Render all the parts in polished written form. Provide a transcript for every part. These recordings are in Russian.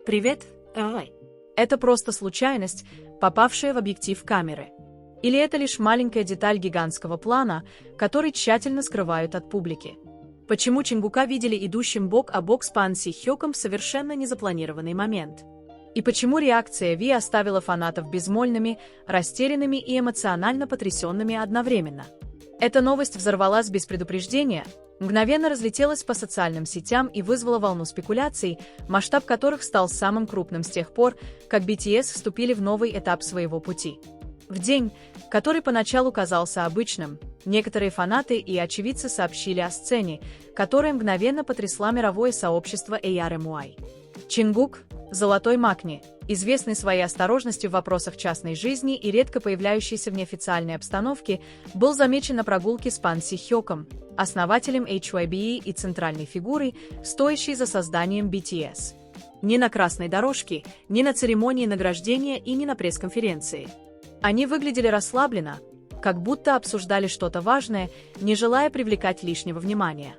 Привет, Ай. Это просто случайность, попавшая в объектив камеры. Или это лишь маленькая деталь гигантского плана, который тщательно скрывают от публики? Почему Чингука видели идущим бок о бок с Пан Си Хёком в совершенно незапланированный момент? И почему реакция Ви оставила фанатов безмолвными, растерянными и эмоционально потрясенными одновременно? Эта новость взорвалась без предупреждения, мгновенно разлетелась по социальным сетям и вызвала волну спекуляций, масштаб которых стал самым крупным с тех пор, как BTS вступили в новый этап своего пути. В день, который поначалу казался обычным, некоторые фанаты и очевидцы сообщили о сцене, которая мгновенно потрясла мировое сообщество ARMY. Чингук, Золотой Макни, известный своей осторожностью в вопросах частной жизни и редко появляющийся в неофициальной обстановке, был замечен на прогулке с Пан Си Хёком, основателем HYBE и центральной фигурой, стоящей за созданием BTS. Ни на красной дорожке, ни на церемонии награждения и ни на пресс-конференции. Они выглядели расслабленно, как будто обсуждали что-то важное, не желая привлекать лишнего внимания.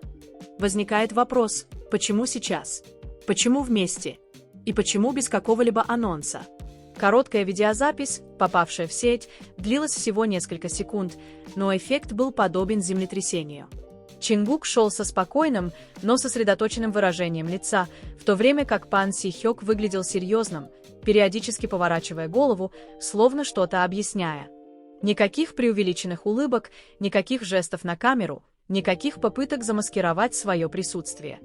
Возникает вопрос, почему сейчас? Почему вместе? И почему без какого-либо анонса? Короткая видеозапись, попавшая в сеть, длилась всего несколько секунд, но эффект был подобен землетрясению. Чингук шел со спокойным, но сосредоточенным выражением лица, в то время как Пан Си Хёк выглядел серьезным, периодически поворачивая голову, словно что-то объясняя. Никаких преувеличенных улыбок, никаких жестов на камеру, никаких попыток замаскировать свое присутствие.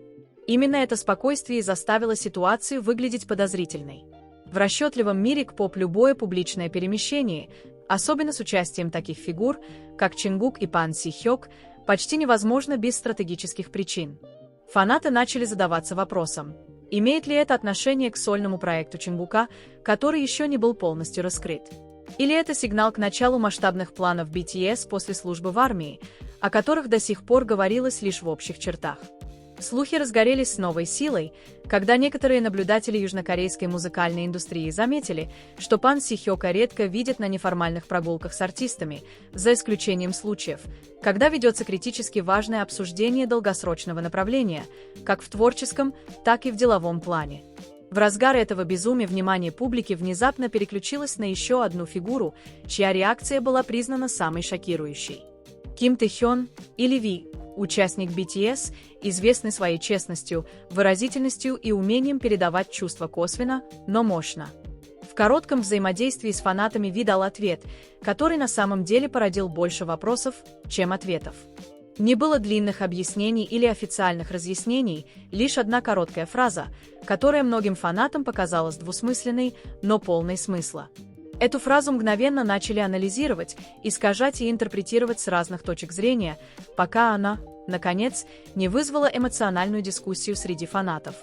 Именно это спокойствие заставило ситуацию выглядеть подозрительной. В расчетливом мире К-поп любое публичное перемещение, особенно с участием таких фигур, как Чингук и Пан Си Хёк, почти невозможно без стратегических причин. Фанаты начали задаваться вопросом, имеет ли это отношение к сольному проекту Чингука, который еще не был полностью раскрыт. Или это сигнал к началу масштабных планов BTS после службы в армии, о которых до сих пор говорилось лишь в общих чертах. Слухи разгорелись с новой силой, когда некоторые наблюдатели южнокорейской музыкальной индустрии заметили, что Пан Си Хёка редко видят на неформальных прогулках с артистами, за исключением случаев, когда ведется критически важное обсуждение долгосрочного направления, как в творческом, так и в деловом плане. В разгар этого безумия внимание публики внезапно переключилось на еще одну фигуру, чья реакция была признана самой шокирующей. Ким Тэ-хён, или Ви, участник BTS, известный своей честностью, выразительностью и умением передавать чувства косвенно, но мощно. В коротком взаимодействии с фанатами Ви дал ответ, который на самом деле породил больше вопросов, чем ответов. Не было длинных объяснений или официальных разъяснений, лишь одна короткая фраза, которая многим фанатам показалась двусмысленной, но полной смысла. Эту фразу мгновенно начали анализировать, искажать и интерпретировать с разных точек зрения, пока она, наконец, не вызвала эмоциональную дискуссию среди фанатов.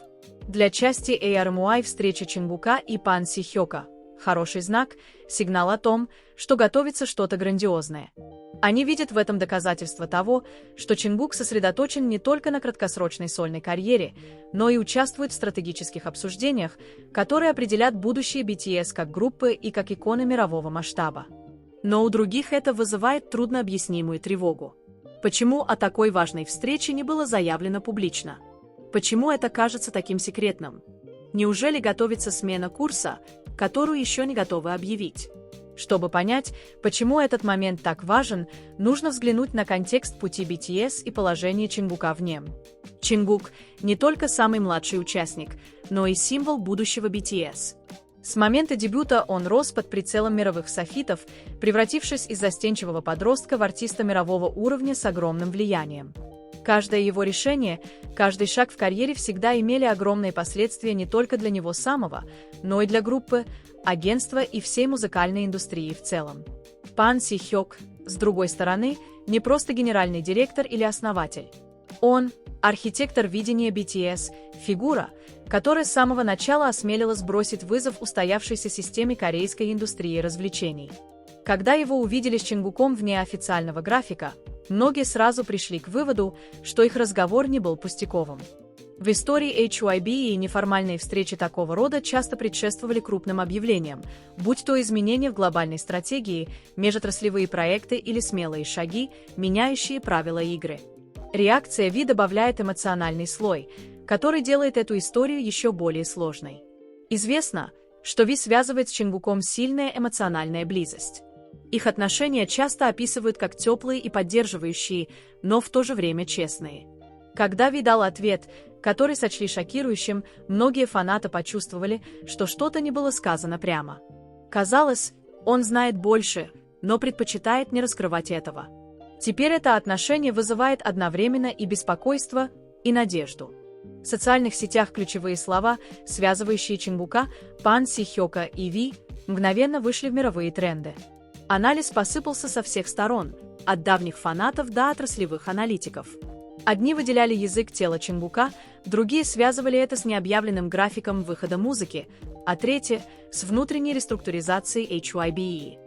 Для части ARMY встреча Чингука и Пан Си Хёка – хороший знак, сигнал о том, что готовится что-то грандиозное. Они видят в этом доказательство того, что Чингук сосредоточен не только на краткосрочной сольной карьере, но и участвует в стратегических обсуждениях, которые определят будущее BTS как группы и как иконы мирового масштаба. Но у других это вызывает труднообъяснимую тревогу. Почему о такой важной встрече не было заявлено публично? Почему это кажется таким секретным? Неужели готовится смена курса, которую еще не готовы объявить? Чтобы понять, почему этот момент так важен, нужно взглянуть на контекст пути BTS и положение Чингука в нем. Чингук – не только самый младший участник, но и символ будущего BTS. С момента дебюта он рос под прицелом мировых софитов, превратившись из застенчивого подростка в артиста мирового уровня с огромным влиянием. Каждое его решение, каждый шаг в карьере всегда имели огромные последствия не только для него самого, но и для группы, агентства и всей музыкальной индустрии в целом. Пан Си Хёк, с другой стороны, не просто генеральный директор или основатель. Он – архитектор видения BTS, фигура, которая с самого начала осмелилась бросить вызов устоявшейся системе корейской индустрии развлечений. Когда его увидели с Чингуком вне официального графика, многие сразу пришли к выводу, что их разговор не был пустяковым. В истории HYBE и неформальные встречи такого рода часто предшествовали крупным объявлениям, будь то изменения в глобальной стратегии, межотраслевые проекты или смелые шаги, меняющие правила игры. Реакция Ви добавляет эмоциональный слой, который делает эту историю еще более сложной. Известно, что Ви связывает с Чингуком сильная эмоциональная близость. Их отношения часто описывают как теплые и поддерживающие, но в то же время честные. Когда Ви дал ответ, который сочли шокирующим, многие фанаты почувствовали, что что-то не было сказано прямо. Казалось, он знает больше, но предпочитает не раскрывать этого. Теперь это отношение вызывает одновременно и беспокойство, и надежду. В социальных сетях ключевые слова, связывающие Чингука, Пан Си Хёка и Ви, мгновенно вышли в мировые тренды. Анализ посыпался со всех сторон, от давних фанатов до отраслевых аналитиков. Одни выделяли язык тела Чингука, другие связывали это с необъявленным графиком выхода музыки, а третьи – с внутренней реструктуризацией HYBE.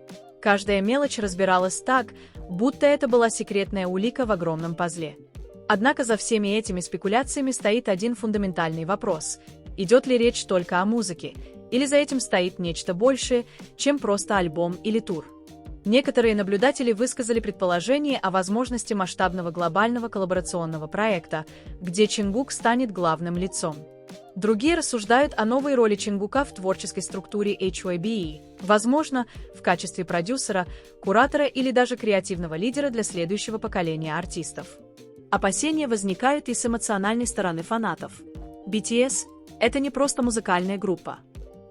Каждая мелочь разбиралась так, будто это была секретная улика в огромном пазле. Однако за всеми этими спекуляциями стоит один фундаментальный вопрос – идет ли речь только о музыке, или за этим стоит нечто большее, чем просто альбом или тур? Некоторые наблюдатели высказали предположение о возможности масштабного глобального коллаборационного проекта, где Чингук станет главным лицом. Другие рассуждают о новой роли Чингука в творческой структуре HYBE, возможно, в качестве продюсера, куратора или даже креативного лидера для следующего поколения артистов. Опасения возникают и с эмоциональной стороны фанатов. BTS – это не просто музыкальная группа.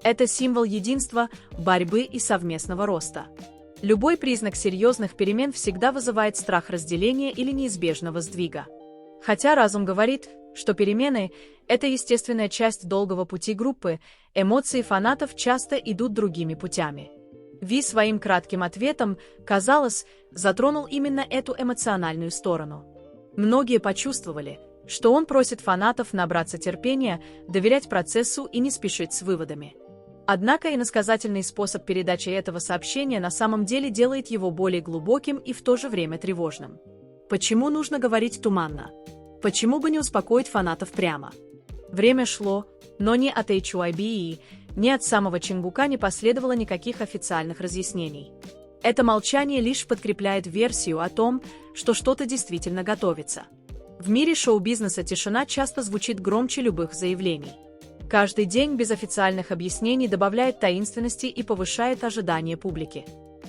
Это символ единства, борьбы и совместного роста. Любой признак серьезных перемен всегда вызывает страх разделения или неизбежного сдвига. Хотя разум говорит, что перемены – это естественная часть долгого пути группы, эмоции фанатов часто идут другими путями. Ви своим кратким ответом, казалось, затронул именно эту эмоциональную сторону. Многие почувствовали, что он просит фанатов набраться терпения, доверять процессу и не спешить с выводами. Однако иносказательный способ передачи этого сообщения на самом деле делает его более глубоким и в то же время тревожным. Почему нужно говорить туманно? Почему бы не успокоить фанатов прямо? Время шло, но ни от HYBE, ни от самого Чингука не последовало никаких официальных разъяснений. Это молчание лишь подкрепляет версию о том, что что-то действительно готовится. В мире шоу-бизнеса тишина часто звучит громче любых заявлений. Каждый день без официальных объяснений добавляет таинственности и повышает ожидания публики.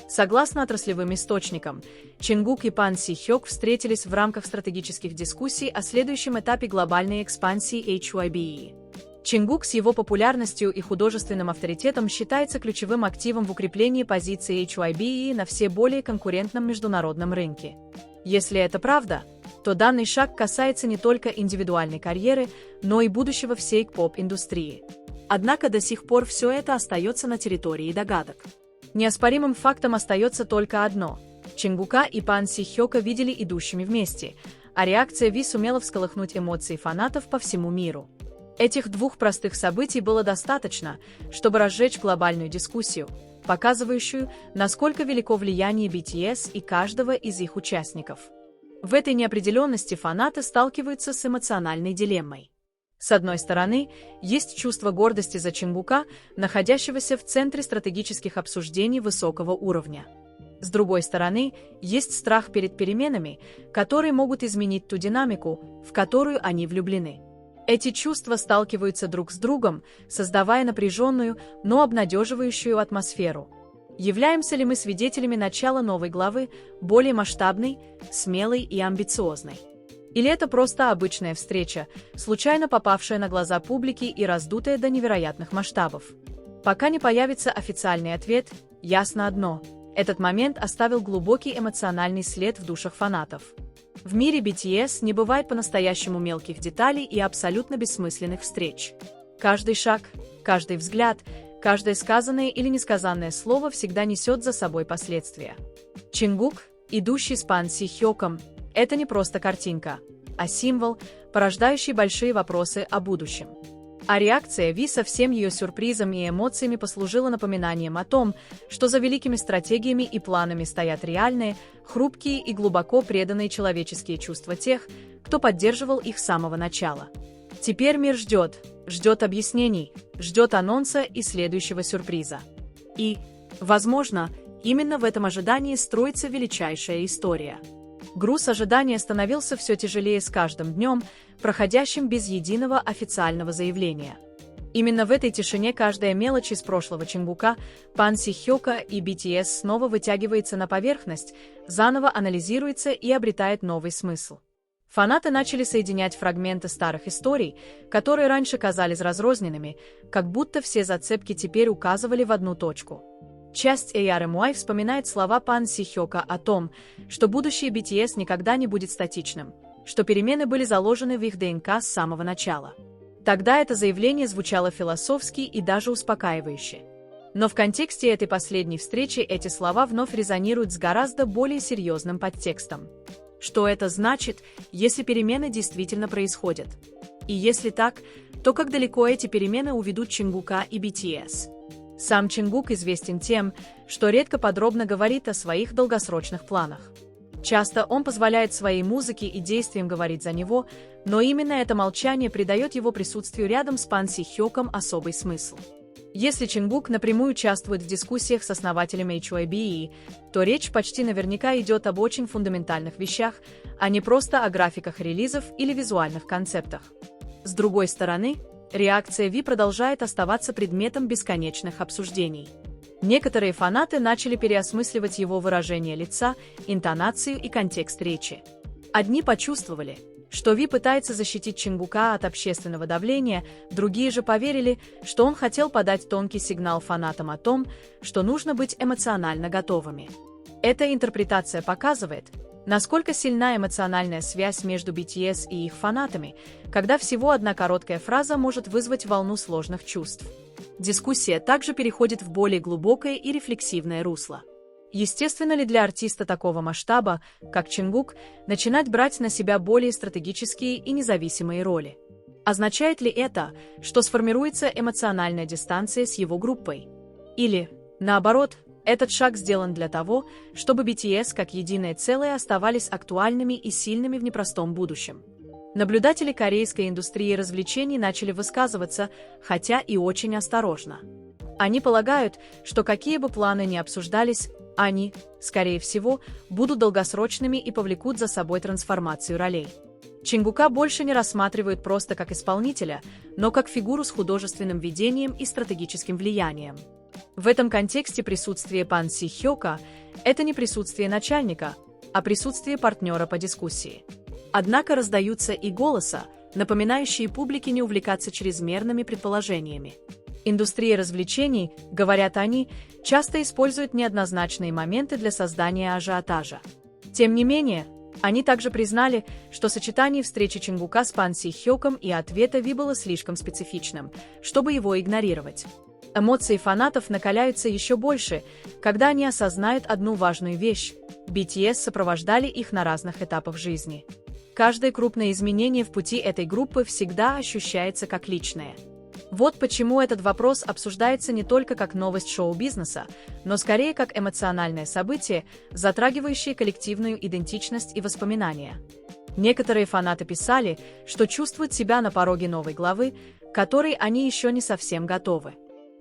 Согласно отраслевым источникам, Чингук и Пан Си Хёк встретились в рамках стратегических дискуссий о следующем этапе глобальной экспансии HYBE. Чингук с его популярностью и художественным авторитетом считается ключевым активом в укреплении позиции HYBE на все более конкурентном международном рынке. Если это правда, то данный шаг касается не только индивидуальной карьеры, но и будущего всей поп-индустрии. Однако до сих пор все это остается на территории догадок. Неоспоримым фактом остается только одно – Чингука и Пан Си Хёка видели идущими вместе, а реакция Ви сумела всколыхнуть эмоции фанатов по всему миру. Этих двух простых событий было достаточно, чтобы разжечь глобальную дискуссию, показывающую, насколько велико влияние BTS и каждого из их участников. В этой неопределенности фанаты сталкиваются с эмоциональной дилеммой. С одной стороны, есть чувство гордости за Чингука, находящегося в центре стратегических обсуждений высокого уровня. С другой стороны, есть страх перед переменами, которые могут изменить ту динамику, в которую они влюблены. Эти чувства сталкиваются друг с другом, создавая напряженную, но обнадеживающую атмосферу. Являемся ли мы свидетелями начала новой главы, более масштабной, смелой и амбициозной? Или это просто обычная встреча, случайно попавшая на глаза публики и раздутая до невероятных масштабов? Пока не появится официальный ответ, ясно одно – этот момент оставил глубокий эмоциональный след в душах фанатов. В мире BTS не бывает по-настоящему мелких деталей и абсолютно бессмысленных встреч. Каждый шаг, каждый взгляд, каждое сказанное или несказанное слово всегда несет за собой последствия. Чингук, идущий с Пан Си Хёком, это не просто картинка, а символ, порождающий большие вопросы о будущем. А реакция Ви со всем ее сюрпризом и эмоциями послужила напоминанием о том, что за великими стратегиями и планами стоят реальные, хрупкие и глубоко преданные человеческие чувства тех, кто поддерживал их с самого начала. Теперь мир ждет объяснений, ждет анонса и следующего сюрприза. И, возможно, именно в этом ожидании строится величайшая история. Груз ожидания становился все тяжелее с каждым днем, проходящим без единого официального заявления. Именно в этой тишине каждая мелочь из прошлого Чингука, Пан Си Хёка и BTS снова вытягивается на поверхность, заново анализируется и обретает новый смысл. Фанаты начали соединять фрагменты старых историй, которые раньше казались разрозненными, как будто все зацепки теперь указывали в одну точку. Часть ARMY вспоминает слова Пан Си Хёка о том, что будущее BTS никогда не будет статичным, что перемены были заложены в их ДНК с самого начала. Тогда это заявление звучало философски и даже успокаивающе. Но в контексте этой последней встречи эти слова вновь резонируют с гораздо более серьезным подтекстом. Что это значит, если перемены действительно происходят? И если так, то как далеко эти перемены уведут Чингука и BTS? Сам Чингук известен тем, что редко подробно говорит о своих долгосрочных планах. Часто он позволяет своей музыке и действиям говорить за него, но именно это молчание придает его присутствию рядом с Пан Си Хёком особый смысл. Если Чингук напрямую участвует в дискуссиях с основателем HYBE, то речь почти наверняка идет об очень фундаментальных вещах, а не просто о графиках релизов или визуальных концептах. С другой стороны, реакция Ви продолжает оставаться предметом бесконечных обсуждений. Некоторые фанаты начали переосмысливать его выражение лица, интонацию и контекст речи. Одни почувствовали, что Ви пытается защитить Чингука от общественного давления, другие же поверили, что он хотел подать тонкий сигнал фанатам о том, что нужно быть эмоционально готовыми. Эта интерпретация показывает, насколько сильна эмоциональная связь между BTS и их фанатами, когда всего одна короткая фраза может вызвать волну сложных чувств. Дискуссия также переходит в более глубокое и рефлексивное русло. Естественно ли для артиста такого масштаба, как Чингук, начинать брать на себя более стратегические и независимые роли? Означает ли это, что сформируется эмоциональная дистанция с его группой? Или, наоборот, этот шаг сделан для того, чтобы BTS как единое целое оставались актуальными и сильными в непростом будущем? Наблюдатели корейской индустрии развлечений начали высказываться, хотя и очень осторожно. Они полагают, что какие бы планы ни обсуждались, они, скорее всего, будут долгосрочными и повлекут за собой трансформацию ролей. Чингука больше не рассматривают просто как исполнителя, но как фигуру с художественным видением и стратегическим влиянием. В этом контексте присутствие Пан Си Хёка – это не присутствие начальника, а присутствие партнера по дискуссии. Однако раздаются и голоса, напоминающие публике не увлекаться чрезмерными предположениями. Индустрия развлечений, говорят они, часто использует неоднозначные моменты для создания ажиотажа. Тем не менее, они также признали, что сочетание встречи Чингука с Пан Си Хёком и ответа Ви было слишком специфичным, чтобы его игнорировать. Эмоции фанатов накаляются еще больше, когда они осознают одну важную вещь – BTS сопровождали их на разных этапах жизни. Каждое крупное изменение в пути этой группы всегда ощущается как личное. Вот почему этот вопрос обсуждается не только как новость шоу-бизнеса, но скорее как эмоциональное событие, затрагивающее коллективную идентичность и воспоминания. Некоторые фанаты писали, что чувствуют себя на пороге новой главы, к которой они еще не совсем готовы.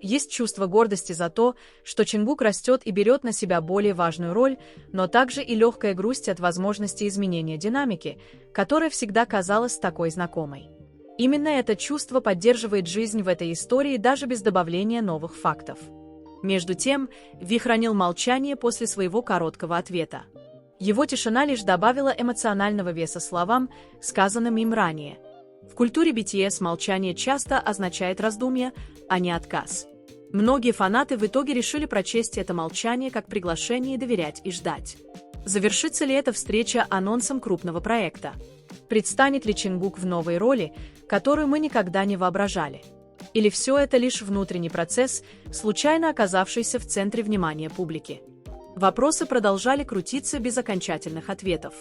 Есть чувство гордости за то, что Чингук растет и берет на себя более важную роль, но также и легкая грусть от возможности изменения динамики, которая всегда казалась такой знакомой. Именно это чувство поддерживает жизнь в этой истории даже без добавления новых фактов. Между тем, Ви хранил молчание после своего короткого ответа. Его тишина лишь добавила эмоционального веса словам, сказанным им ранее. В культуре BTS молчание часто означает раздумье, а не отказ. Многие фанаты в итоге решили прочесть это молчание как приглашение доверять и ждать. Завершится ли эта встреча анонсом крупного проекта? Предстанет ли Чингук в новой роли, которую мы никогда не воображали? Или все это лишь внутренний процесс, случайно оказавшийся в центре внимания публики? Вопросы продолжали крутиться без окончательных ответов.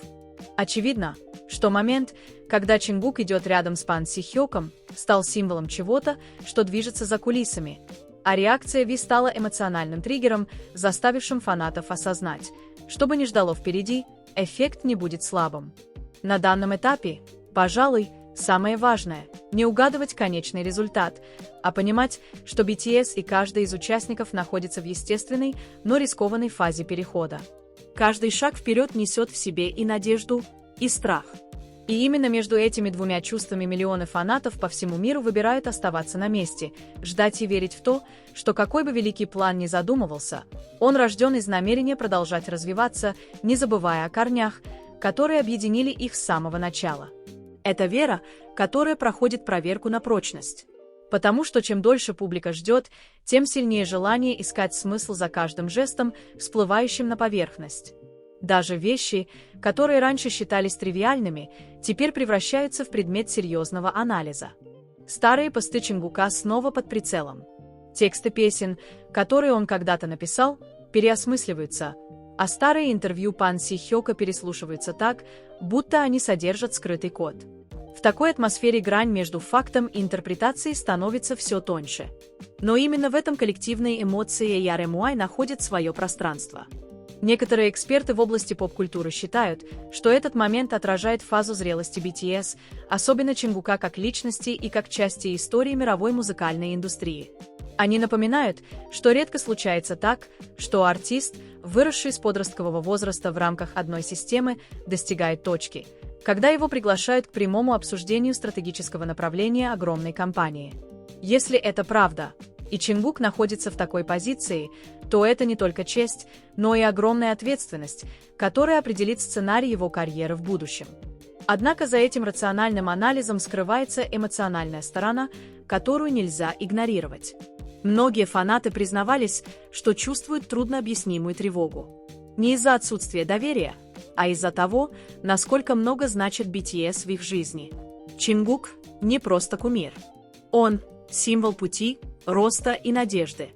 Очевидно, что момент, когда Чингук идет рядом с Пан Си Хёком, стал символом чего-то, что движется за кулисами, а реакция Ви стала эмоциональным триггером, заставившим фанатов осознать, что бы ни ждало впереди, эффект не будет слабым. На данном этапе, пожалуй, самое важное – не угадывать конечный результат, а понимать, что BTS и каждый из участников находится в естественной, но рискованной фазе перехода. Каждый шаг вперед несет в себе и надежду, и страх. И именно между этими двумя чувствами миллионы фанатов по всему миру выбирают оставаться на месте, ждать и верить в то, что какой бы великий план ни задумывался, он рожден из намерения продолжать развиваться, не забывая о корнях, которые объединили их с самого начала. Это вера, которая проходит проверку на прочность. Потому что чем дольше публика ждет, тем сильнее желание искать смысл за каждым жестом, всплывающим на поверхность. Даже вещи, которые раньше считались тривиальными, теперь превращаются в предмет серьезного анализа. Старые посты Чингука снова под прицелом. Тексты песен, которые он когда-то написал, переосмысливаются, а старые интервью Пан Си Хёка переслушиваются так, будто они содержат скрытый код. В такой атмосфере грань между фактом и интерпретацией становится все тоньше. Но именно в этом коллективные эмоции Ярэмуай находят свое пространство. Некоторые эксперты в области поп-культуры считают, что этот момент отражает фазу зрелости BTS, особенно Чингука как личности и как части истории мировой музыкальной индустрии. Они напоминают, что редко случается так, что артист, выросший с подросткового возраста в рамках одной системы, достигает точки, когда его приглашают к прямому обсуждению стратегического направления огромной компании. Если это правда, и Чингук находится в такой позиции, то это не только честь, но и огромная ответственность, которая определит сценарий его карьеры в будущем. Однако за этим рациональным анализом скрывается эмоциональная сторона, которую нельзя игнорировать. Многие фанаты признавались, что чувствуют труднообъяснимую тревогу. Не из-за отсутствия доверия, а из-за того, насколько много значит BTS в их жизни. Чингук не просто кумир. Он – символ пути, роста и надежды.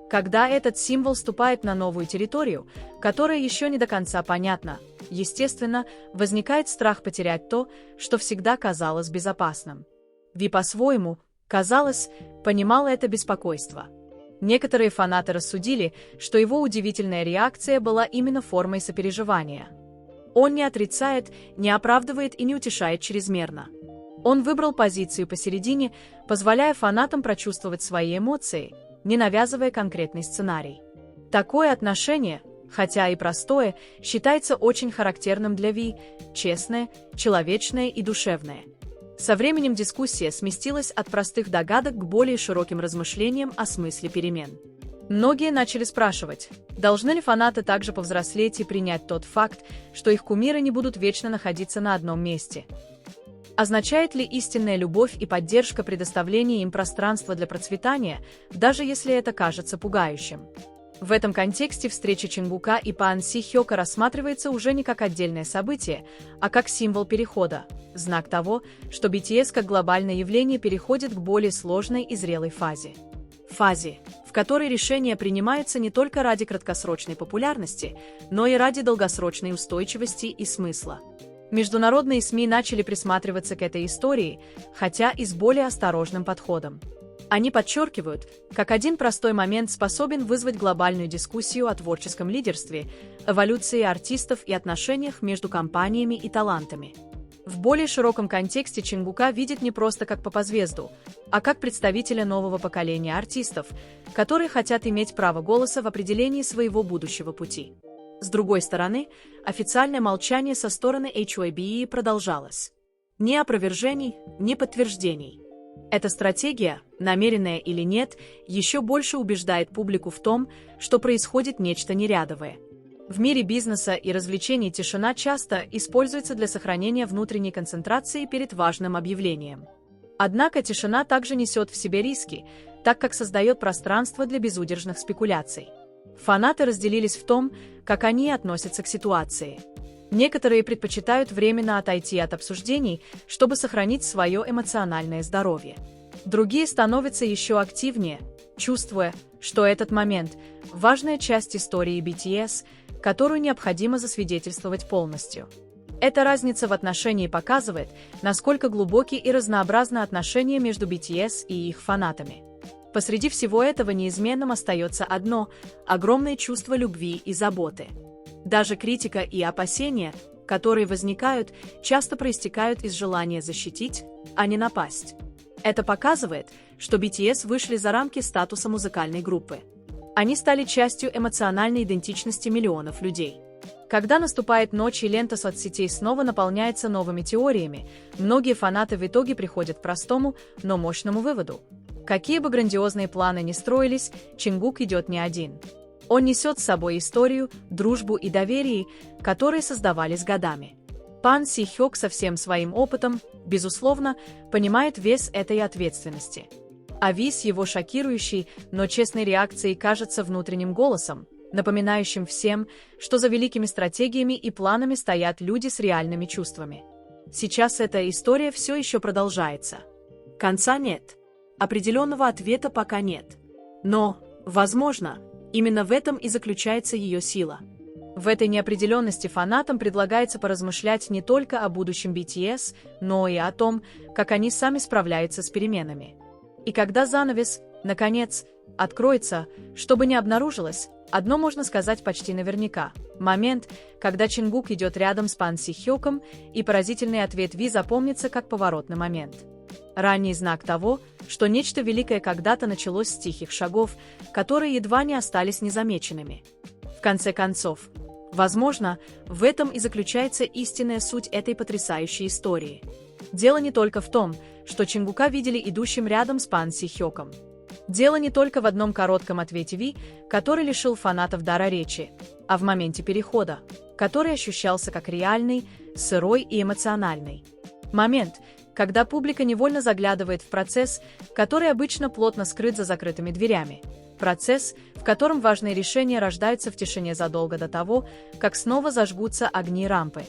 Когда этот символ ступает на новую территорию, которая еще не до конца понятна, естественно, возникает страх потерять то, что всегда казалось безопасным. Ви по-своему, казалось, понимал это беспокойство. Некоторые фанаты рассудили, что его удивительная реакция была именно формой сопереживания. Он не отрицает, не оправдывает и не утешает чрезмерно. Он выбрал позицию посередине, позволяя фанатам прочувствовать свои эмоции, не навязывая конкретный сценарий. Такое отношение, хотя и простое, считается очень характерным для Ви, честное, человечное и душевное. Со временем дискуссия сместилась от простых догадок к более широким размышлениям о смысле перемен. Многие начали спрашивать, должны ли фанаты также повзрослеть и принять тот факт, что их кумиры не будут вечно находиться на одном месте. Означает ли истинная любовь и поддержка предоставления им пространства для процветания, даже если это кажется пугающим? В этом контексте встреча Чингука и Пан Си Хёка рассматривается уже не как отдельное событие, а как символ перехода, знак того, что BTS как глобальное явление переходит к более сложной и зрелой фазе. Фазе, в которой решения принимаются не только ради краткосрочной популярности, но и ради долгосрочной устойчивости и смысла. Международные СМИ начали присматриваться к этой истории, хотя и с более осторожным подходом. Они подчеркивают, как один простой момент способен вызвать глобальную дискуссию о творческом лидерстве, эволюции артистов и отношениях между компаниями и талантами. В более широком контексте Чингука видит не просто как поп-звезду, а как представителя нового поколения артистов, которые хотят иметь право голоса в определении своего будущего пути. С другой стороны, официальное молчание со стороны HYBE продолжалось. Ни опровержений, ни подтверждений. Эта стратегия, намеренная или нет, еще больше убеждает публику в том, что происходит нечто нерядовое. В мире бизнеса и развлечений тишина часто используется для сохранения внутренней концентрации перед важным объявлением. Однако тишина также несет в себе риски, так как создает пространство для безудержных спекуляций. Фанаты разделились в том, как они относятся к ситуации. Некоторые предпочитают временно отойти от обсуждений, чтобы сохранить свое эмоциональное здоровье. Другие становятся еще активнее, чувствуя, что этот момент – важная часть истории BTS, которую необходимо засвидетельствовать полностью. Эта разница в отношении показывает, насколько глубоки и разнообразны отношения между BTS и их фанатами. Посреди всего этого неизменным остается одно – огромное чувство любви и заботы. Даже критика и опасения, которые возникают, часто проистекают из желания защитить, а не напасть. Это показывает, что BTS вышли за рамки статуса музыкальной группы. Они стали частью эмоциональной идентичности миллионов людей. Когда наступает ночь и лента соцсетей снова наполняется новыми теориями, многие фанаты в итоге приходят к простому, но мощному выводу. Какие бы грандиозные планы ни строились, Чингук идет не один. Он несет с собой историю, дружбу и доверие, которые создавались годами. Пан Си Хёк со всем своим опытом, безусловно, понимает вес этой ответственности. А Ви с его шокирующей, но честной реакцией кажется внутренним голосом, напоминающим всем, что за великими стратегиями и планами стоят люди с реальными чувствами. Сейчас эта история все еще продолжается. Конца нет. Определенного ответа пока нет. Но, возможно, именно в этом и заключается ее сила. В этой неопределенности фанатам предлагается поразмышлять не только о будущем BTS, но и о том, как они сами справляются с переменами. И когда занавес, наконец, откроется, что бы ни обнаружилось, одно можно сказать почти наверняка. Момент, когда Чингук идет рядом с Пан Си Хёком, и поразительный ответ Ви запомнится как поворотный момент. Ранний знак того, что нечто великое когда-то началось с тихих шагов, которые едва не остались незамеченными. В конце концов, возможно, в этом и заключается истинная суть этой потрясающей истории. Дело не только в том, что Чингука видели идущим рядом с Пан Си Хёком. Дело не только в одном коротком ответе Ви, который лишил фанатов дара речи, а в моменте перехода, который ощущался как реальный, сырой и эмоциональный. Момент, когда публика невольно заглядывает в процесс, который обычно плотно скрыт за закрытыми дверями. Процесс, в котором важные решения рождаются в тишине задолго до того, как снова зажгутся огни рампы.